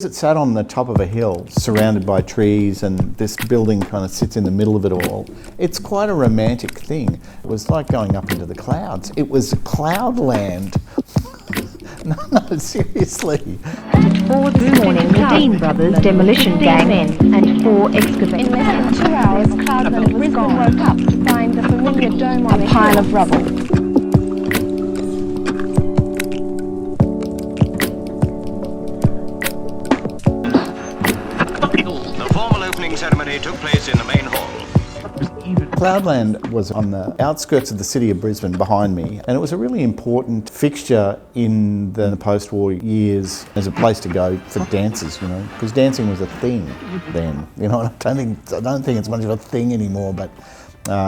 It sat on the top of a hill, surrounded by trees, and this building kind of sits in the middle of it all. It's quite a romantic thing. It was like going up into the clouds. It was Cloudland. No, seriously. At 4 this morning, the Dean brothers demolition gang and 4 excavators. In less than 2 hours, Cloudland was gone. Woke up to find the familiar dome on a pile of rubble. The formal opening ceremony took place in the main hall. Cloudland was on the outskirts of the city of Brisbane behind me, and it was a really important fixture in the post-war years as a place to go for dances, you know, because dancing was a thing then. You know, I don't think it's much of a thing anymore, but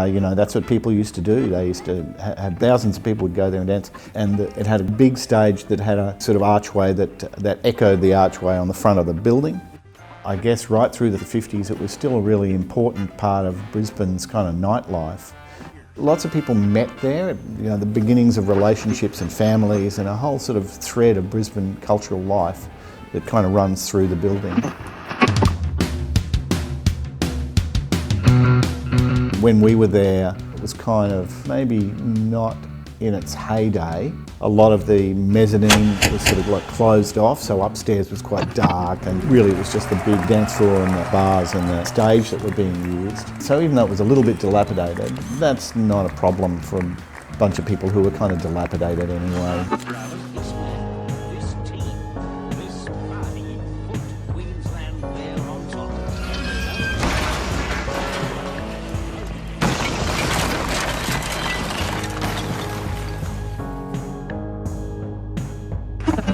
you know, that's what people used to do. They used to have thousands of people would go there and dance, and it had a big stage that had a sort of archway that echoed the archway on the front of the building. I guess right through the 50s it was still a really important part of Brisbane's kind of nightlife. Lots of people met there, you know, the beginnings of relationships and families and a whole sort of thread of Brisbane cultural life that kind of runs through the building. When we were there, it was kind of maybe not in its heyday. A lot of the mezzanine was sort of like closed off, so upstairs was quite dark, and really it was just the big dance floor and the bars and the stage that were being used. So even though it was a little bit dilapidated, that's not a problem for a bunch of people who were kind of dilapidated anyway.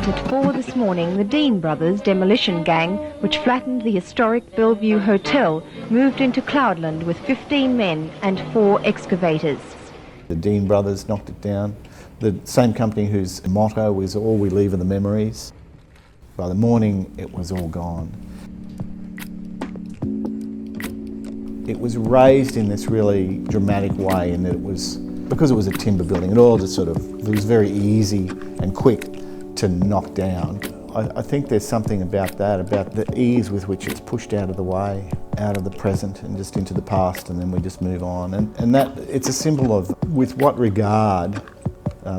At 4 this morning, the Dean brothers demolition gang, which flattened the historic Bellevue Hotel, moved into Cloudland with 15 men and 4 excavators. The Dean brothers knocked it down. The same company whose motto is "all we leave are the memories." By the morning, it was all gone. It was raised in this really dramatic way in that it was, because it was a timber building, it all just sort of, it was very easy and quick to knock down. I think there's something about that, about the ease with which it's pushed out of the way, out of the present and just into the past, and then we just move on. And that, it's a symbol of with what regard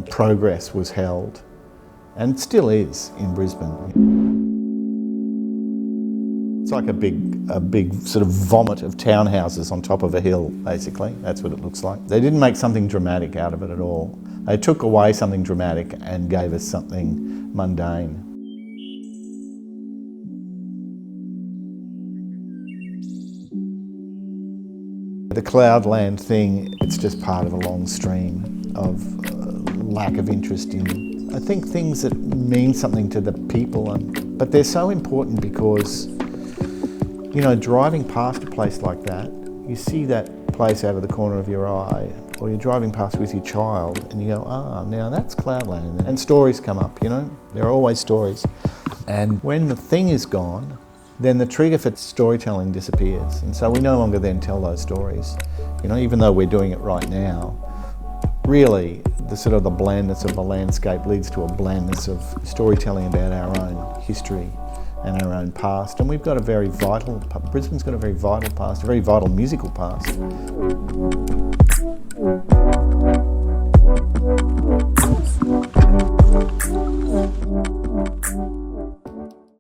progress was held, and still is in Brisbane. It's like a big sort of vomit of townhouses on top of a hill, basically. That's what it looks like. They didn't make something dramatic out of it at all. They took away something dramatic and gave us something mundane. The Cloudland thing, it's just part of a long stream of lack of interest in, I think, things that mean something to the people, but they're so important because, you know, driving past a place like that, you see that place out of the corner of your eye, or you're driving past with your child and you go, now that's Cloudland. And stories come up, you know, there are always stories. And when the thing is gone, then the trigger for storytelling disappears. And so we no longer then tell those stories. You know, even though we're doing it right now, really the sort of the blandness of the landscape leads to a blandness of storytelling about our own history and our own past. And we've got a very vital, Brisbane's got a very vital past, a very vital musical past.